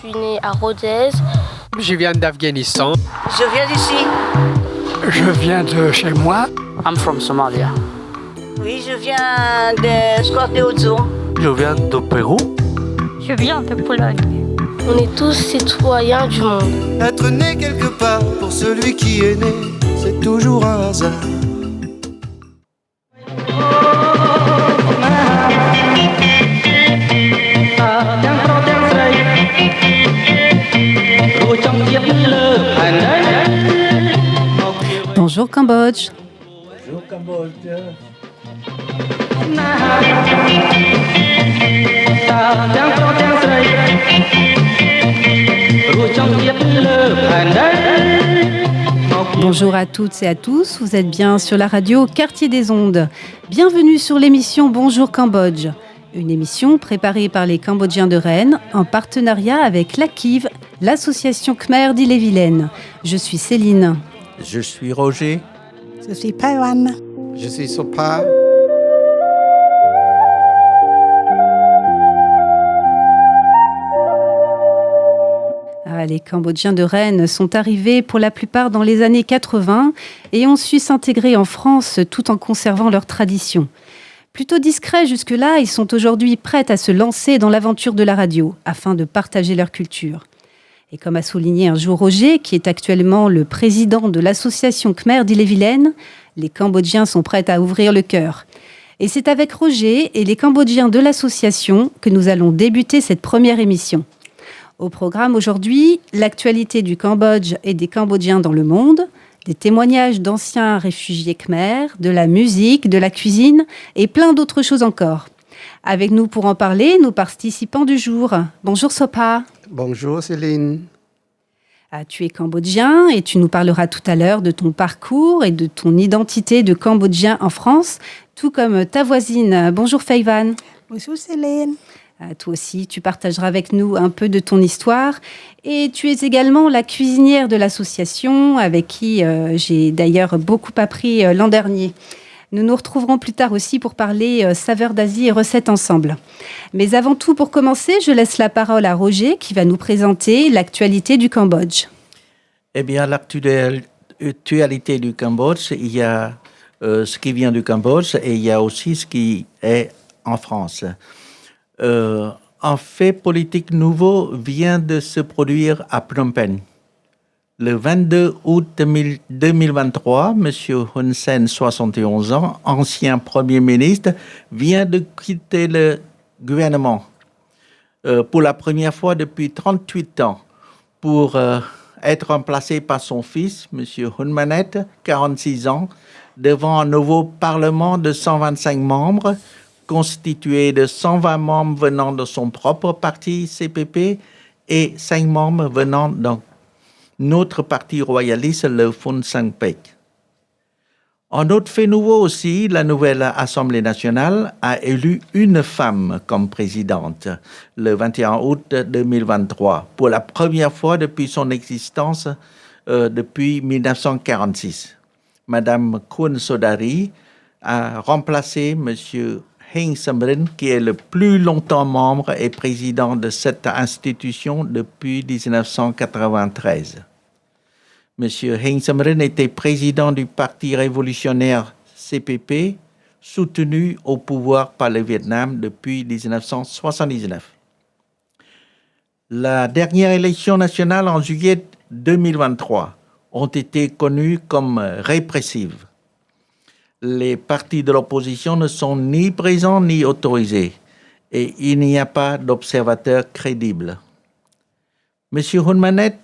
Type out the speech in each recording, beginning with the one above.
suis née à Rodez. Je viens d'Afghanistan. Je viens d'ici. Je viens de chez moi. I'm from Somalia. Oui, je viens de Scorteozzo. Je viens du Pérou. Je viens de Pologne. On est tous citoyens du monde. Être né quelque part, pour celui qui est né, c'est toujours un hasard. Bonjour Cambodge. Bonjour Cambodge. Bonjour à toutes et à tous, vous êtes bien sur la radio Quartier des Ondes. Bienvenue sur l'émission Bonjour Cambodge, une émission préparée par les Cambodgiens de Rennes en partenariat avec l'AKIV, l'association Khmer d'Ille-et-Vilaine. Je suis Céline. Je suis Roger. Je suis Pawan. Je suis Sopa. Les Cambodgiens de Rennes sont arrivés pour la plupart dans les années 80 et ont su s'intégrer en France tout en conservant leurs traditions. Plutôt discrets jusque-là, ils sont aujourd'hui prêts à se lancer dans l'aventure de la radio afin de partager leur culture. Et comme a souligné un jour Roger, qui est actuellement le président de l'association Khmer d'Ille-et-Vilaine, les Cambodgiens sont prêts à ouvrir le cœur. Et c'est avec Roger et les Cambodgiens de l'association que nous allons débuter cette première émission. Au programme aujourd'hui, l'actualité du Cambodge et des Cambodgiens dans le monde, des témoignages d'anciens réfugiés khmer, de la musique, de la cuisine et plein d'autres choses encore. Avec nous pour en parler, nos participants du jour. Bonjour Sopa. Bonjour Céline. Tu es cambodgien et tu nous parleras tout à l'heure de ton parcours et de ton identité de cambodgien en France, tout comme ta voisine. Bonjour Feivan. Bonjour Céline. Toi aussi, tu partageras avec nous un peu de ton histoire. Et tu es également la cuisinière de l'association, avec qui j'ai d'ailleurs beaucoup appris l'an dernier. Nous nous retrouverons plus tard aussi pour parler saveurs d'Asie et recettes ensemble. Mais avant tout, pour commencer, je laisse la parole à Roger qui va nous présenter l'actualité du Cambodge. Eh bien, l'actualité du Cambodge, il y a ce qui vient du Cambodge et il y a aussi ce qui est en France. Un fait politique nouveau vient de se produire à Phnom Penh. Le 22 août 2023, M. Hun Sen, 71 ans, ancien Premier ministre, vient de quitter le gouvernement pour la première fois depuis 38 ans pour être remplacé par son fils, M. Hun Manet, 46 ans, devant un nouveau parlement de 125 membres, constitué de 120 membres venant de son propre parti CPP et 5 membres venant d'un autre parti royaliste, le Phun Sang Pek. Un autre fait nouveau aussi, la nouvelle Assemblée nationale a élu une femme comme présidente le 21 août 2023, pour la première fois depuis son existence depuis 1946. Madame Kun Sodari a remplacé M. Heng Samrin, qui est le plus longtemps membre et président de cette institution depuis 1993. M. Heng Samrin était président du Parti révolutionnaire CPP, soutenu au pouvoir par le Vietnam depuis 1979. La dernière élection nationale en juillet 2023 ont été connues comme répressives. Les partis de l'opposition ne sont ni présents ni autorisés et il n'y a pas d'observateurs crédibles. M. Hun Manet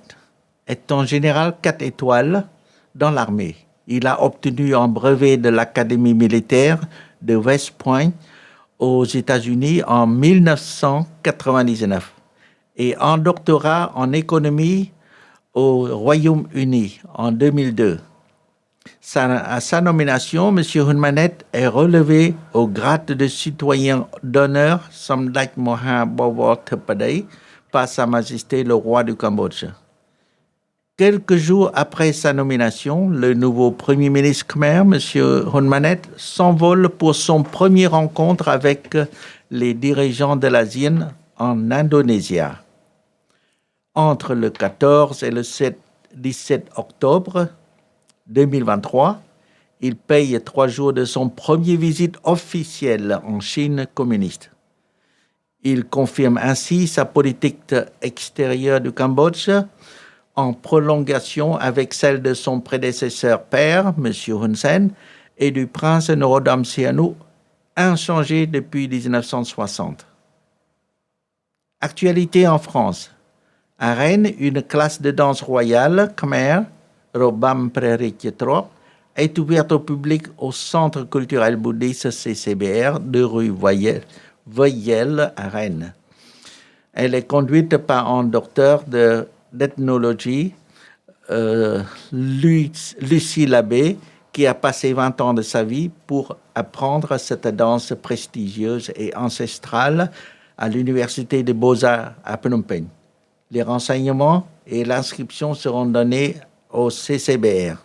est en général 4 étoiles dans l'armée. Il a obtenu un brevet de l'Académie militaire de West Point aux États-Unis en 1999 et un doctorat en économie au Royaume-Uni en 2002. À sa nomination, M. Hun Manet est relevé au grade de citoyen d'honneur Samdech Moha Bawor Thepadei par Sa Majesté le roi du Cambodge. Quelques jours après sa nomination, le nouveau Premier ministre Khmer, M. Hun Manet, s'envole pour son premier rencontre avec les dirigeants de l'ASEAN en Indonésie. entre le 14 et le 17 octobre 2023. Il paye 3 jours de son premier visite officielle en Chine communiste. Il confirme ainsi sa politique extérieure du Cambodge en prolongation avec celle de son prédécesseur père, M. Hun Sen, et du prince Norodom Sihanouk, inchangé depuis 1960. Actualité en France. À Rennes, une classe de danse royale, Khmer, Robam Prerik Trop, est ouverte au public au Centre culturel bouddhiste CCBR de rue Voyelle à Rennes. Elle est conduite par un docteur d'ethnologie, Lucie Labbé, qui a passé 20 ans de sa vie pour apprendre cette danse prestigieuse et ancestrale à l'Université des Beaux-Arts à Phnom Penh. Les renseignements et l'inscription seront donnés au CCBR.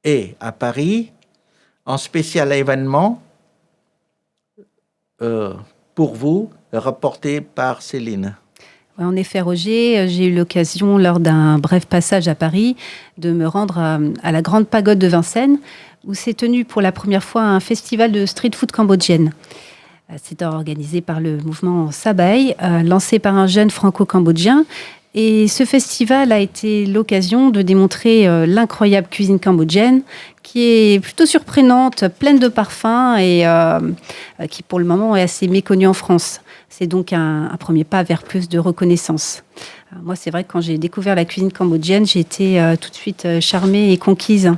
Et à Paris, un spécial événement pour vous, rapporté par Céline. En effet, Roger, j'ai eu l'occasion, lors d'un bref passage à Paris, de me rendre à la Grande Pagode de Vincennes, où s'est tenu pour la première fois un festival de street food cambodgienne. C'est organisé par le mouvement Sabai, lancé par un jeune franco-cambodgien. Et ce festival a été l'occasion de démontrer l'incroyable cuisine cambodgienne, qui est plutôt surprenante, pleine de parfums et qui pour le moment est assez méconnue en France. C'est donc un premier pas vers plus de reconnaissance. Alors moi, c'est vrai que quand j'ai découvert la cuisine cambodgienne, j'ai été tout de suite charmée et conquise.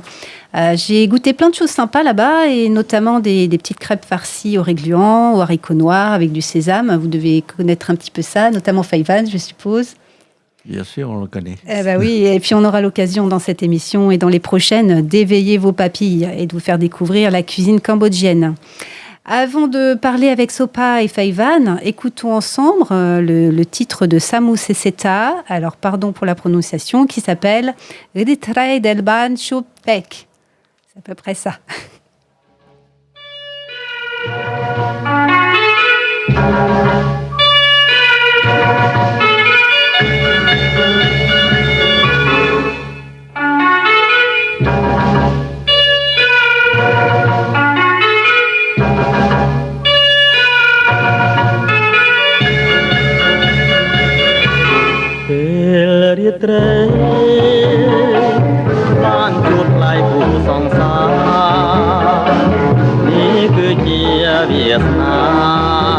J'ai goûté plein de choses sympas là-bas, et notamment des petites crêpes farcies au régluant, aux haricots noirs avec du sésame. Vous devez connaître un petit peu ça, notamment Faivan, je suppose. Bien sûr, on le connaît. Oui, et puis on aura l'occasion dans cette émission et dans les prochaines d'éveiller vos papilles et de vous faire découvrir la cuisine cambodgienne. Avant de parler avec Sopa et Faivan, écoutons ensemble le titre de Samu Seseta, alors pardon pour la prononciation, qui s'appelle « Ritrai del Ban Chupek ». C'est à peu près ça. Hãy subscribe cho kênh Ghiền Mì Gõ để không bỏ lỡ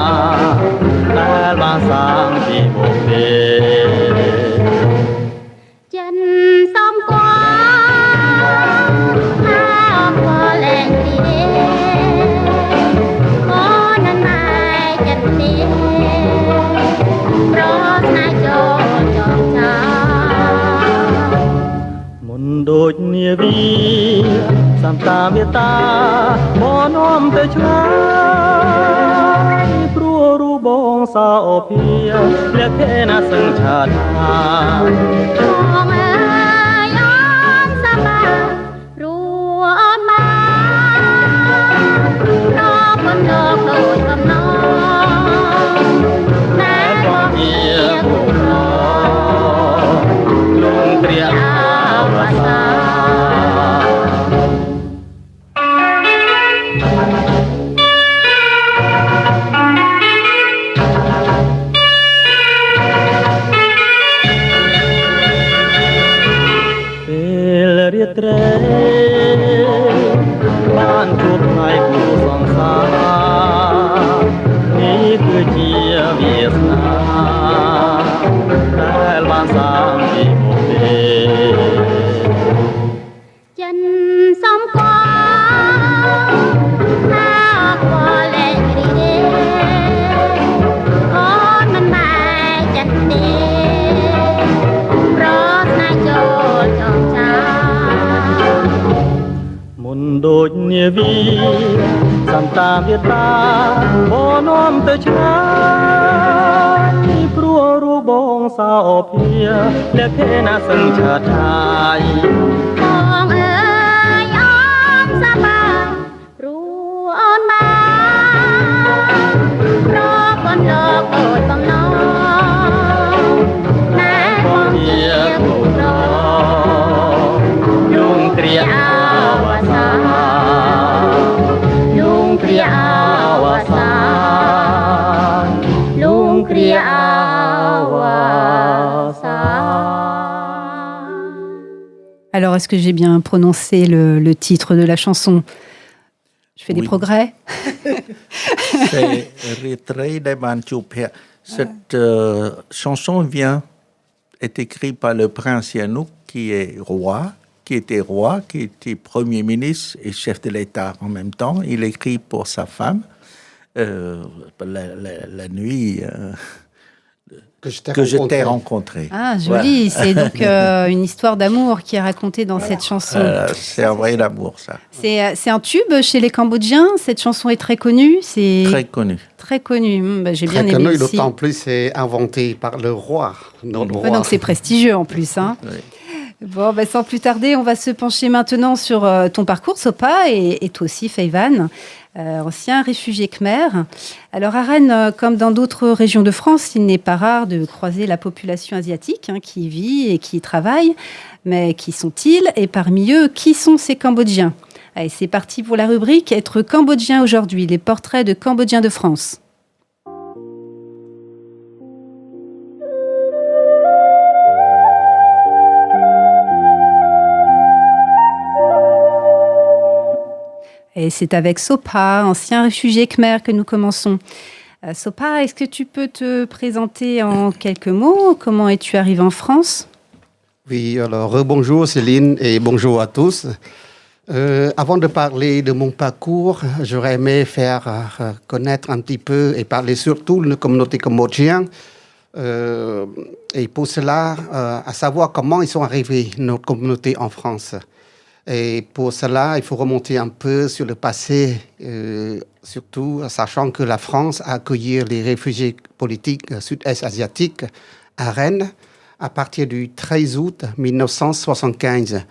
Alors, est-ce que j'ai bien prononcé le titre de la chanson? Je fais des progrès. C'est Retrait des Manchoupia. Cette chanson est écrite par le prince Sihanouk, qui était roi, qui était premier ministre et chef de l'État en même temps. Il écrit pour sa femme la nuit que je t'ai rencontré. Ah, joli. Ouais. C'est donc une histoire d'amour qui est racontée dans cette chanson. C'est un vrai amour, ça. C'est un tube chez les Cambodgiens. Cette chanson est très connue. Très connue. Très connue. J'ai très bien aimé aussi. D'autant plus, c'est inventé par le roi. Donc c'est prestigieux en plus. Hein. Oui. Bon, sans plus tarder, on va se pencher maintenant sur ton parcours, Sopa, et toi aussi, Feivan, ancien réfugié khmer. Alors, à Rennes, comme dans d'autres régions de France, il n'est pas rare de croiser la population asiatique qui vit et qui travaille. Mais qui sont-ils? Et parmi eux, qui sont ces Cambodgiens? Allez, c'est parti pour la rubrique « Être Cambodgien aujourd'hui », les portraits de Cambodgiens de France. Et c'est avec Sopa, ancien réfugié khmer, que nous commençons. Sopa, est-ce que tu peux te présenter en quelques mots? Comment es-tu arrivé en France? Oui, alors bonjour Céline et bonjour à tous. Avant de parler de mon parcours, j'aurais aimé faire connaître un petit peu et parler surtout de la communauté cambodgienne. Et pour cela, à savoir comment ils sont arrivés, notre communauté en France. Et pour cela, il faut remonter un peu sur le passé, surtout sachant que la France a accueilli les réfugiés politiques sud-est asiatiques à Rennes à partir du 13 août 1975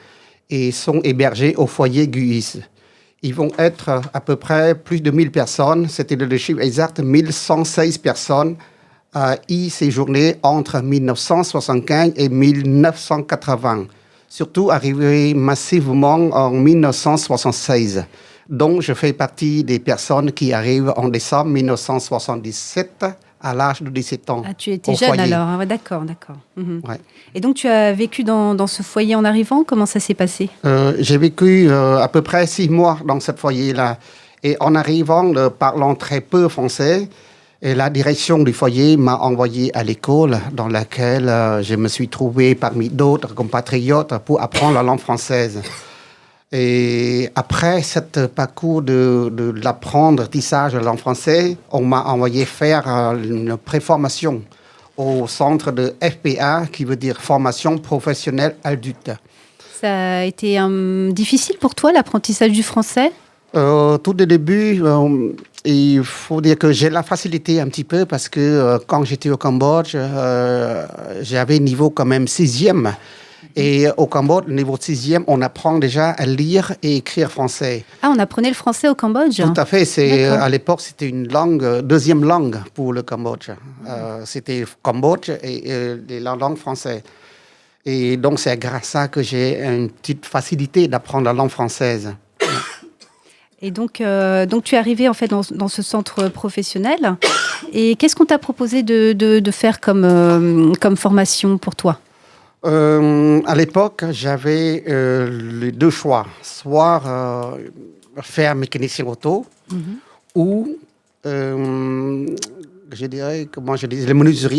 et sont hébergés au foyer Guis. Ils vont être à peu près plus de 1000 personnes, c'était le chiffre exact, 1116 personnes à y séjourner entre 1975 et 1980. Surtout arrivé massivement en 1976. Donc, je fais partie des personnes qui arrivent en décembre 1977 à l'âge de 17 ans. Ah, tu étais jeune foyer. Alors, ouais, d'accord. Ouais. Et donc, tu as vécu dans ce foyer en arrivant? Comment ça s'est passé? J'ai vécu à peu près 6 mois dans ce foyer-là. Et en arrivant, parlant très peu français, et la direction du foyer m'a envoyé à l'école dans laquelle je me suis trouvé parmi d'autres compatriotes pour apprendre la langue française. Et après ce parcours de l'apprentissage de la langue française, on m'a envoyé faire une préformation au centre de FPA, qui veut dire formation professionnelle adulte. Ça a été difficile pour toi, l'apprentissage du français? Tout au début, il faut dire que j'ai la facilité un petit peu parce que quand j'étais au Cambodge, j'avais niveau quand même 6e. Et au Cambodge, niveau 6e, on apprend déjà à lire et écrire français. Ah, on apprenait le français au Cambodge? Tout à fait. À l'époque, c'était une langue, deuxième langue pour le Cambodge. C'était Cambodge et la langue française. Et donc, c'est grâce à ça que j'ai une petite facilité d'apprendre la langue française. Et donc tu es arrivé en fait dans ce centre professionnel. Et qu'est-ce qu'on t'a proposé de faire comme formation pour toi? À l'époque, j'avais les deux choix. Soit faire mécanicien auto ou, je dirais,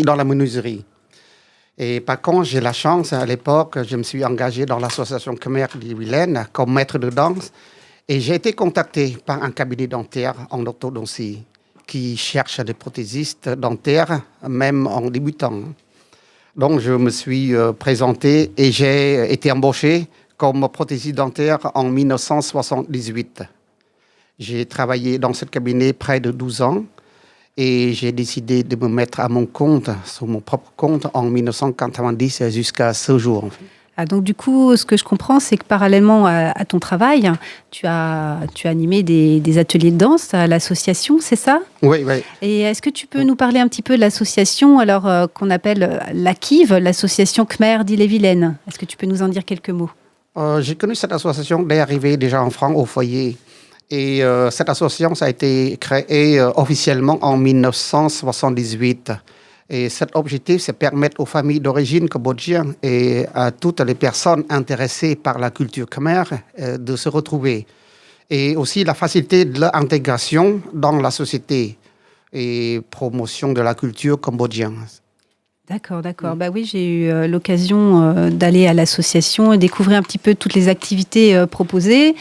dans la menuiserie. Et par contre, j'ai la chance, à l'époque, je me suis engagé dans l'association Khmer d'Ille-et-Vilaine comme maître de danse. Et j'ai été contacté par un cabinet dentaire en orthodontie qui cherche des prothésistes dentaires, même en débutant. Donc, je me suis présenté et j'ai été embauché comme prothésiste dentaire en 1978. J'ai travaillé dans ce cabinet près de 12 ans et j'ai décidé de me mettre à mon compte, sur mon propre compte, en 1990 jusqu'à ce jour. Ah, donc du coup, ce que je comprends, c'est que parallèlement à ton travail, tu as animé des ateliers de danse à l'association, c'est ça? Oui. Et est-ce que tu peux nous parler un petit peu de l'association qu'on appelle l'AKIV, l'association Khmer d'Ille-et-Vilaine? Est-ce que tu peux nous en dire quelques mots? J'ai connu cette association dès l'arrivée déjà en France au foyer. Et cette association, ça a été créé officiellement en 1978. Et cet objectif, c'est permettre aux familles d'origine cambodgienne et à toutes les personnes intéressées par la culture khmer de se retrouver. Et aussi la facilité de l'intégration dans la société et promotion de la culture cambodgienne. D'accord. Bah oui, j'ai eu l'occasion d'aller à l'association et découvrir un petit peu toutes les activités proposées,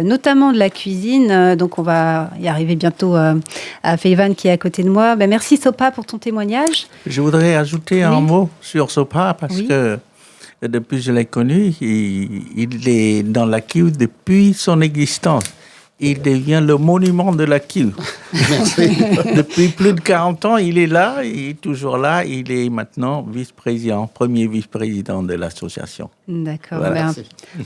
notamment de la cuisine. Donc, on va y arriver bientôt à Feivan qui est à côté de moi. Bah, merci Sopa pour ton témoignage. Je voudrais ajouter un mot sur Sopa parce que depuis que je l'ai connu, il est dans la queue depuis son existence. Il devient le monument de la queue. Depuis plus de 40 ans, il est là, il est toujours là. Il est maintenant vice-président, premier vice-président de l'association. D'accord. Voilà.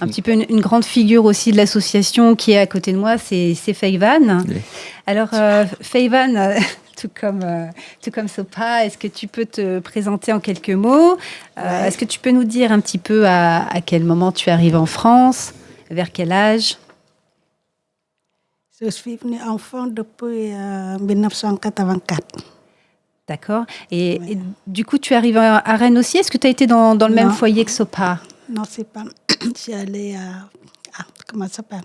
Un petit peu une grande figure aussi de l'association qui est à côté de moi, c'est Feivan. Oui. Alors, Feivan, tout comme Sopa, est-ce que tu peux te présenter en quelques mots? Est-ce que tu peux nous dire un petit peu à quel moment tu arrives en France? Vers quel âge? Je suis venue enfant depuis 1984. D'accord. Et du coup, tu arrives à Rennes aussi. Est-ce que tu as été dans le même foyer que Sopa? Non, c'est pas. Je suis allée comment ça s'appelle?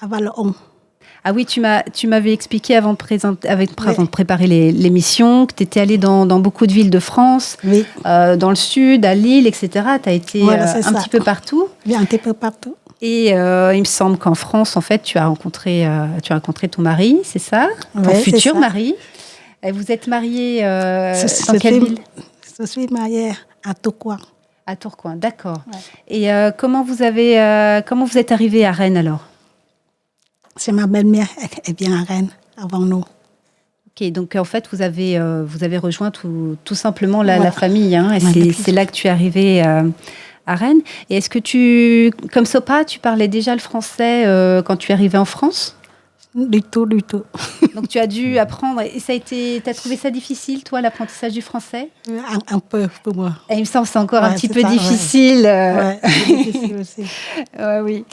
À Vallon. Ah oui, tu m'avais expliqué avant de préparer l'émission que tu étais allée dans beaucoup de villes de France, dans le sud, à Lille, etc. Tu as été un petit peu partout. Oui, un petit peu partout. Et il me semble qu'en France, en fait, tu as rencontré ton mari, c'est ça? Ton futur mari. Et vous êtes mariés dans quelle ville? Je suis mariée à Tourcoing. À Tourcoing, d'accord. Ouais. Et comment vous êtes arrivés à Rennes alors? C'est ma belle-mère, elle vient à Rennes avant nous. Ok, donc en fait, vous avez rejoint tout simplement la famille, hein, et c'est là que tu es arrivé à Rennes. Et est-ce que comme Sopa, tu parlais déjà le français quand tu es arrivé en France? Du tout. Donc tu as dû apprendre, et t'as trouvé ça difficile, toi, l'apprentissage du français? Un peu pour moi. Et il me semble que c'est encore un petit peu difficile. C'est difficile aussi. Oui.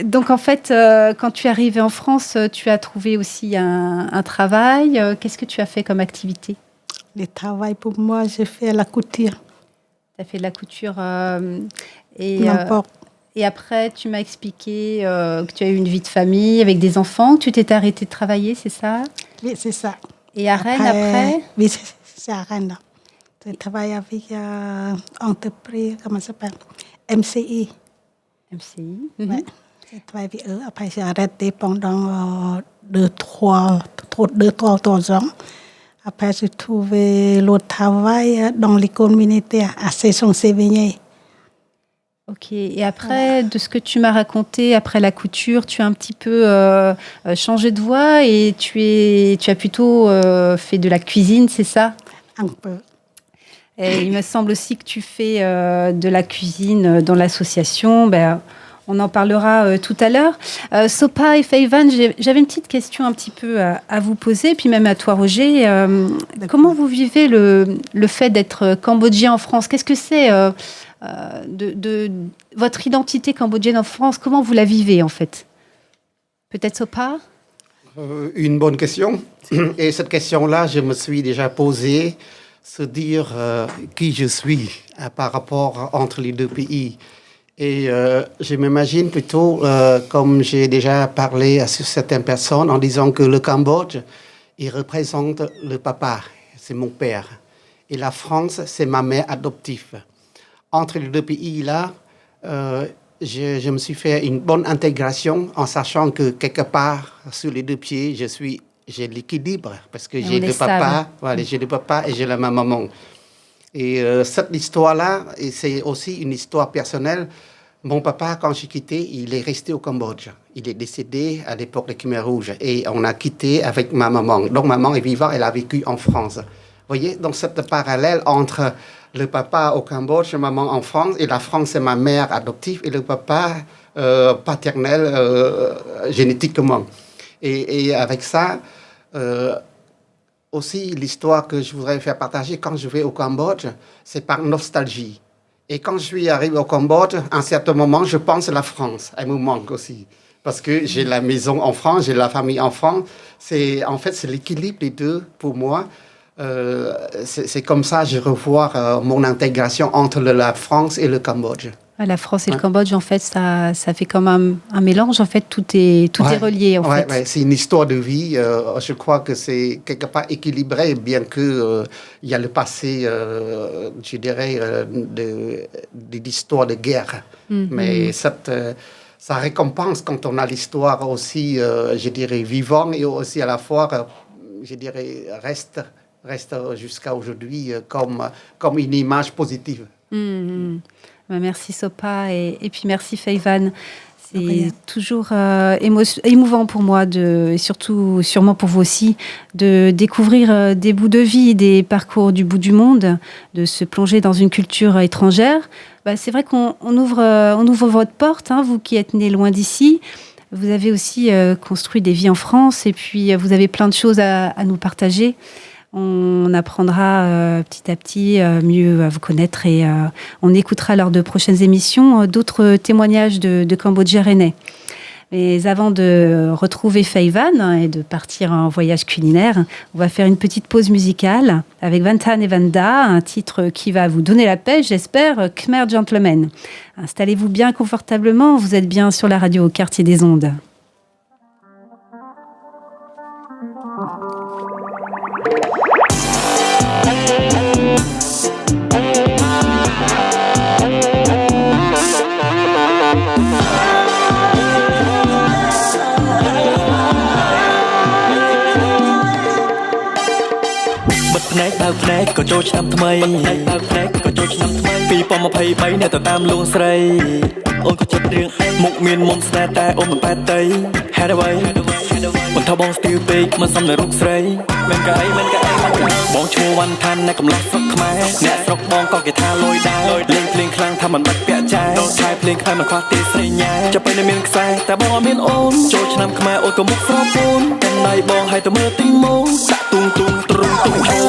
Donc en fait, quand tu es arrivé en France, tu as trouvé aussi un travail. Qu'est-ce que tu as fait comme activité? Le travail pour moi, j'ai fait la couture. Tu as fait de la couture n'importe. Et après, tu m'as expliqué que tu as eu une vie de famille avec des enfants, que tu t'étais arrêtée de travailler, c'est ça? Oui, c'est ça. Et à Rennes, après? Oui, c'est à Rennes. Je travaille avec entreprise, comment ça s'appelle? MCI. MCI. Ouais. Je travaille avec eux. Après, j'ai arrêté pendant 2-3 ans. Après, j'ai trouvé le travail dans l'école militaire à Cesson-Sévigné. Ok, et après, de ce que tu m'as raconté, après la couture, tu as un petit peu changé de voie et tu as plutôt fait de la cuisine, c'est ça? Un peu. Et il me semble aussi que tu fais de la cuisine dans l'association. On en parlera tout à l'heure. Sopa et Feivan, j'avais une petite question un petit peu à vous poser, puis même à toi, Roger. Comment vous vivez le fait d'être cambodgien en France? Qu'est-ce que c'est de votre identité cambodgienne en France? Comment vous la vivez, en fait? Peut-être Sopa? Une bonne question. Et cette question-là, je me suis déjà posée, se dire qui je suis par rapport entre les deux pays. Et je m'imagine plutôt, comme j'ai déjà parlé à certaines personnes, en disant que le Cambodge, il représente le papa, c'est mon père. Et la France, c'est ma mère adoptive. Entre les deux pays-là, je me suis fait une bonne intégration en sachant que quelque part, sur les deux pieds, j'ai l'équilibre parce que j'ai le papa, j'ai le papa et j'ai la maman. Et cette histoire-là, et c'est aussi une histoire personnelle. Mon papa, quand j'ai quitté, il est resté au Cambodge. Il est décédé à l'époque de Khmer Rouge. Et on a quitté avec ma maman. Donc, maman est vivante, elle a vécu en France. Vous voyez, donc cette parallèle entre le papa au Cambodge, maman en France, et la France, c'est ma mère adoptive, et le papa paternel génétiquement. Et avec ça, aussi, l'histoire que je voudrais faire partager quand je vais au Cambodge, c'est par nostalgie. Et quand je suis arrivé au Cambodge, à un certain moment, je pense à la France. Elle me manque aussi. Parce que j'ai la maison en France, j'ai la famille en France. En fait, c'est l'équilibre des deux pour moi. c'est comme ça que je revois mon intégration entre la France et le Cambodge. La France et le Cambodge, en fait, ça fait comme un mélange. En fait, tout est relié. En fait. Ouais, c'est une histoire de vie. Je crois que c'est quelque part équilibré, bien que il y a le passé, je dirais, de l'histoire de guerre. Mais ça récompense quand on a l'histoire aussi, je dirais, vivante et aussi à la fois, je dirais, reste jusqu'à aujourd'hui comme une image positive. Merci Sopa et puis merci Feivan. C'est toujours émouvant pour moi, et surtout sûrement pour vous aussi, de découvrir des bouts de vie, des parcours du bout du monde, de se plonger dans une culture étrangère. C'est vrai qu'on ouvre votre porte, hein, vous qui êtes né loin d'ici. Vous avez aussi construit des vies en France et puis vous avez plein de choses à nous partager. On apprendra petit à petit mieux à vous connaître et on écoutera lors de prochaines émissions d'autres témoignages de Cambodgiens rennais. Mais avant de retrouver Feivan et de partir en voyage culinaire, on va faire une petite pause musicale avec Vantan et Vanda, un titre qui va vous donner la pêche, j'espère, Khmer Gentleman. Installez-vous bien confortablement, vous êtes bien sur la radio au Quartier des Ondes.ផ្នែកបើកផ្នែកក៏ចូលឆ្នាំថ្មី2023នៅទៅតាមលួងស្រីអូនក៏ចិត្តរឿងមុខមានមុំស្នេហ៍តែអូនមិនបែកតីហេតុអ្វីមិនថាបងស្ទីលពេកមិនសមនឹងរូបស្រីមែនក៏អីបងឈ្មោះវ៉ាន់ថាននៅកំឡោះស្រុកខ្មែរអ្នកស្រុកបងក៏គេថាលយដែរលេងភ្លេងខ្លាំងថាមិនបាច់ពាក់ចាយឆាយភ្លេងខ្មែរមិនខ្វះទេស្រីញ៉ែចាប់ពេលមានខ្សែតែបងអត់មានអូនចូលឆ្នាំខ្មែរអូនក៏មុខស្រពូនតែណៃបងឲ្យទៅមើលទីម៉ូដាក់ទុងទ្រុងឈោ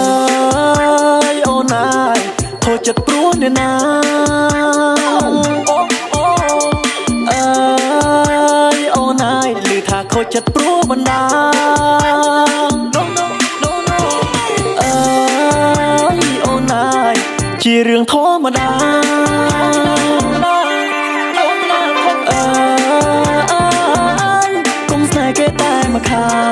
អូនណាយខូចចិត្តព្រោះអ្នកណាអូនណាយឮថាខូចចិត្តព្រោះបណ្ដាអូនណាយជារឿងធម្មតាកុំស្នេហ៍គេតែមកខាង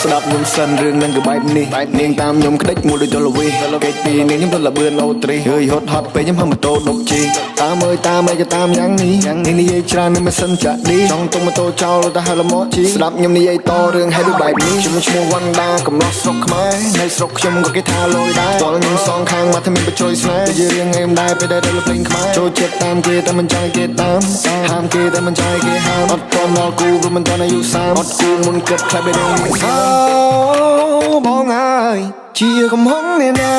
ស្ដាប់ខ្ញុំសិនរឿងនឹងក៏បែបនេះនាងតាមខ្ញុំក្តិចមួយដូចទល់វីកេតពីនាងខ្ញុំទល់លបឿនអូត្រីហើយហត់ហត់ពេកខ្ញុំហឹមម៉ូតូដុកជីតាមអើយតាមអីក៏តាមយ៉ាងនេះនាងនិយាយច្រើននឹងមិនសិនចាក់ឌីចង់ទុំម៉ូតូចោលទៅហើយលមកជីស្ដាប់ខ្ញុំនិយាយតរឿងហេតុដូចបែបនេះខ្ញុំឈ្មោះវ៉ាន់ដាកំឡោះស្រុកខ្មែរនៅស្រុកខ្ញុំក៏គេថាលយដែរតើខ្ញុំសងខាងមកថាមានបច្ចុយស្នេហ៍ជារឿងអេមដែរពេលដែលរលភ្លេងខ្មែរចូលចិត្តតាមគេតែមិនចង់គេតាមហាមគេតែមិនចង់គេហាមអត់តន់ដល់គូព្រោះមិនតន់អាយុ30អត់គូមុនគិតខ្លះបែរនេះបងអើយជាកំហុងនេះណា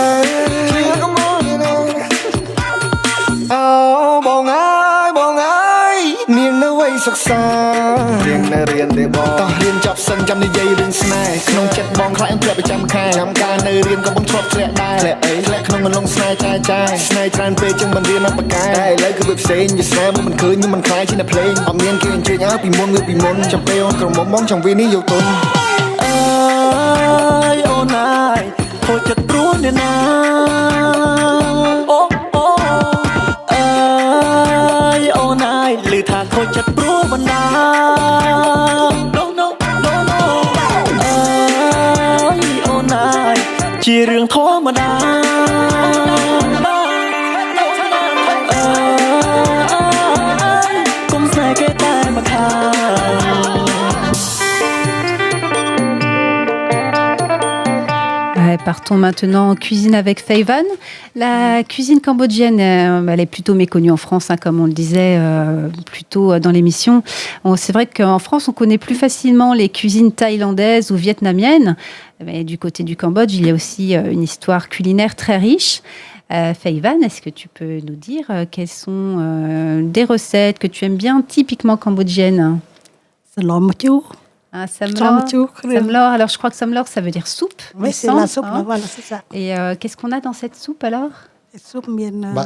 អូបងអើយនាងនៅវ័យសិក្សានាងនៅរៀនទេបងតោះរៀនចប់សិនចាំនិយាយរឿងស្នេហ៍ក្នុងចិត្តបងខ្លាចអត់ធ្លាក់ប្រចាំខែចាំការនៅរៀនក៏បងធ្លាប់ធ្លាក់ដែរធ្លាក់ក្នុងមន្លងស្នេហ៍ចាស្នេហ៍ច្រើនពេកចឹងមិនរៀនអត់ប្រកែតែឥឡូវគឺវាផ្សេងវាស្នេហ៍មិនឃើញខ្ញុំមិនខ្លាចជាអ្នកភ្លេងអត់មានគេអញ្ជើញឲ្យពីមុនចាំពេលអូនក្រមុំបងចង់វានេះយកទុនអូនណាយខូចចិត្តព្រោះអ្នកណាអូនណាយឮថាខូចចិត្តព្រោះបណ្ដាអូនណាយជារឿងធម្មតាកុំស្នេហ៍គេតែមកខាងPartons maintenant en cuisine avec Feivan. La cuisine cambodgienne, elle est plutôt méconnue en France, hein, comme on le disait plus tôt dans l'émission. C'est vrai qu'en France, on connaît plus facilement les cuisines thaïlandaises ou vietnamiennes. Mais du côté du Cambodge, il y a aussi une histoire culinaire très riche. Feivan, est-ce que tu peux nous dire quelles sont des recettes que tu aimes bien, typiquement cambodgiennes? Un samlor. Samlor, alors je crois que samlor, ça veut dire soupe. Oui, c'est la soupe, voilà, c'est ça. Et qu'est-ce qu'on a dans cette soupe alors? Soupe,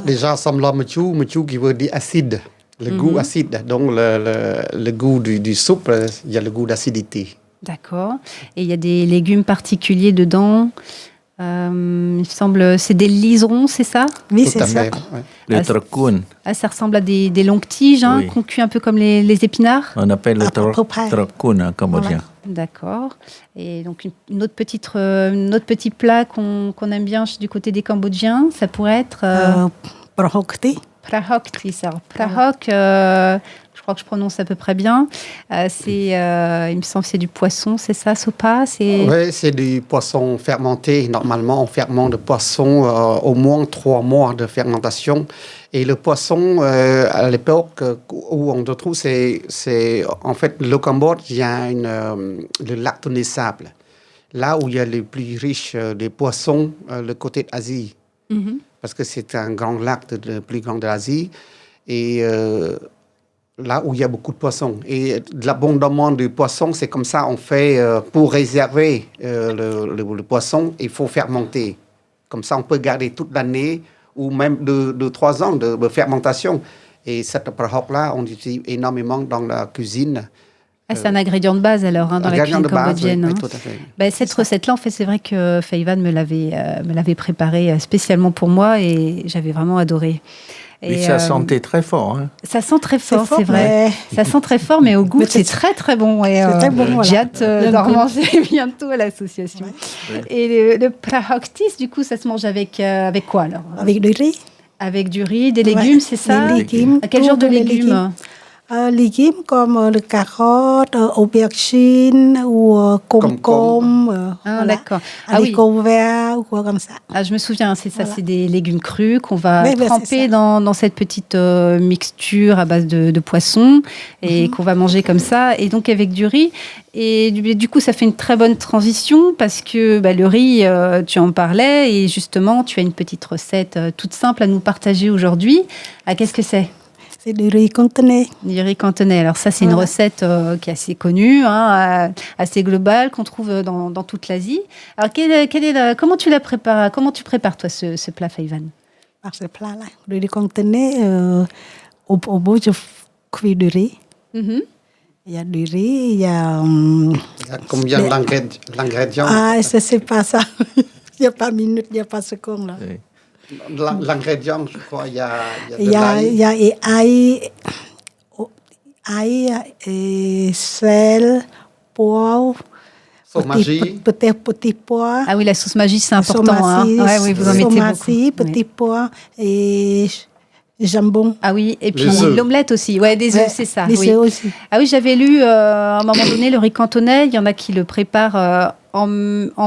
déjà, samlor mchu qui veut dire acide, le goût acide. Donc, le goût du soupe, il y a le goût d'acidité. D'accord. Et il y a des légumes particuliers dedans. Il me semble, c'est des liserons, c'est ça? Oui, c'est ça. Ouais. Le trocoun. Ça ressemble à des longues tiges, hein, qu'on cuit un peu comme les épinards. On appelle le trocoun en cambodgien. D'accord. Et donc, une autre petit plat qu'on aime bien du côté des Cambodgiens, ça pourrait être... Prahokti. Prahokti, ça. Prahok, je crois que je prononce à peu près bien. Il me semble que c'est du poisson, c'est ça, Sopa? Oui, c'est du poisson fermenté. Normalement, on fermente le poisson au moins 3 mois de fermentation. Et le poisson, à l'époque où on le trouve, c'est en fait le Cambodge, il y a le lac Tonlé Sable. Là où il y a les plus riches des poissons, le côté d'Asie. Parce que c'est un grand lac, le plus grand de l'Asie. Et là où il y a beaucoup de poissons. Et de l'abondement de poissons, c'est comme ça, on fait, pour réserver le poisson, il faut fermenter. Comme ça, on peut garder toute l'année, ou même 2-3 ans de fermentation. Et cette prahok-là, on l'utilise énormément dans la cuisine. C'est un ingrédient de base alors dans la cuisine cambodgienne. Oui, tout à fait. Cette recette-là, en fait, c'est vrai que Feivan me l'avait préparée spécialement pour moi et j'avais vraiment adoré. Et ça sentait très fort. Hein. Ça sent très fort, c'est vrai. Ça sent très fort, mais au goût, c'est très très bon. Et, très bon, voilà. J'ai hâte d'en manger bientôt à l'association. Ouais. Et le prahoktis, du coup, ça se mange avec quoi alors? Avec du riz. Avec du riz, des légumes, c'est ça? Des légumes. Quel genre de légumes? Légumes comme le carotte, aubergine ou concombre. D'accord. Haricots verts ou quoi comme ça. Je me souviens, c'est ça, c'est des légumes crus qu'on va tremper dans cette petite mixture à base de poisson et qu'on va manger comme ça. Et donc avec du riz. Et du coup, ça fait une très bonne transition parce que le riz, tu en parlais et justement, tu as une petite recette toute simple à nous partager aujourd'hui. Qu'est-ce que c'est? C'est du riz cantonais. Du riz cantonais. Alors ça, c'est une recette qui est assez connue, assez globale, qu'on trouve dans toute l'Asie. Alors, comment tu la prépares? Comment tu prépares, toi, ce plat, Feivan? Par ce plat-là, le riz cantonais, au bout, je cuis du riz. Il y a du riz, il y a... il y a combien d'ingrédients? C'est pas ça. Il n'y a pas minute, il n'y a pas seconde, là. Oui. L'ingrédient, je crois, il y a ail et sel, poivre, petit pois. Ah oui, la sauce magie, c'est important. Oui, vous en mettez beaucoup. Petit pois et jambon. Ah oui, et puis l'omelette aussi. Ouais, des œufs, c'est ça. Les œufs aussi. Ah oui, j'avais lu à un moment donné le riz cantonais. Il y en a qui le préparent en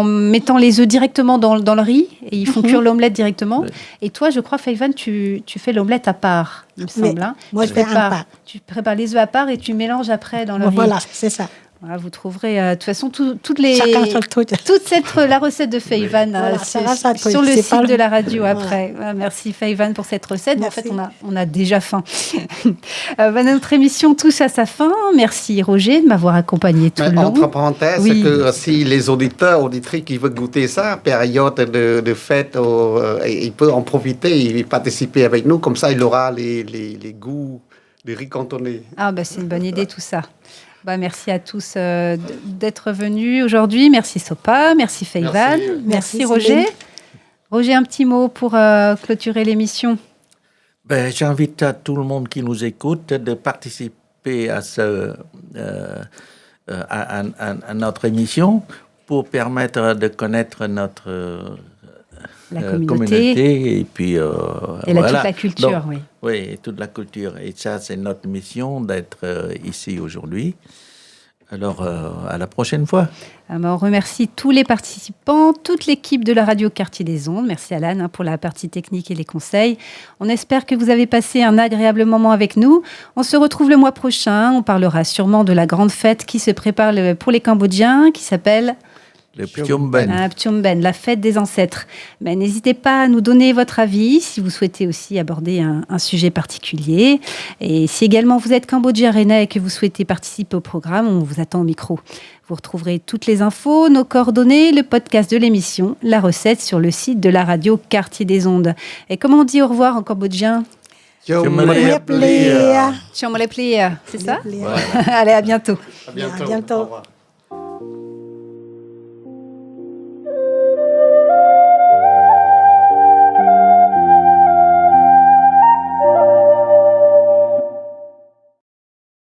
mettant les œufs directement dans le riz et ils font cuire l'omelette directement. Et toi, je crois, Feivan, tu fais l'omelette à part, il me semble. Moi, je fais à part. Tu prépares les œufs à part et tu mélanges après dans le riz. Voilà, c'est ça. Voilà, vous trouverez de toute façon toute la recette de Feivan sur le site de la radio après. Voilà, merci Feivan pour cette recette. En fait, on a déjà faim. Notre émission touche à sa fin. Merci Roger de m'avoir accompagné tout le long. Entre parenthèses, c'est que si les auditrices qui veulent goûter ça, période de fête, ils peuvent en profiter et participer avec nous. Comme ça, il aura les goûts du riz cantonais. C'est une bonne idée tout ça. Merci à tous d'être venus aujourd'hui. Merci Sopa, merci Feivan, merci Roger. Roger, un petit mot pour clôturer l'émission. J'invite à tout le monde qui nous écoute de participer à notre émission pour permettre de connaître la communauté et puis toute la culture. Donc, oui, toute la culture. Et ça, c'est notre mission d'être ici aujourd'hui. Alors, à la prochaine fois. On remercie tous les participants, toute l'équipe de la radio Quartier des Ondes. Merci Alan pour la partie technique et les conseils. On espère que vous avez passé un agréable moment avec nous. On se retrouve le mois prochain. On parlera sûrement de la grande fête qui se prépare pour les Cambodgiens, qui s'appelle Le Ptiumben. Ptiumben, la fête des ancêtres. Mais n'hésitez pas à nous donner votre avis si vous souhaitez aussi aborder un sujet particulier. Et si également vous êtes cambodgien-rennais et que vous souhaitez participer au programme, on vous attend au micro. Vous retrouverez toutes les infos, nos coordonnées, le podcast de l'émission, la recette sur le site de la radio Quartier des Ondes. Et comment on dit au revoir en cambodgien? Plia. Chomolep Lia, c'est ça? Allez, à bientôt. À bientôt. À bientôt. Au revoir.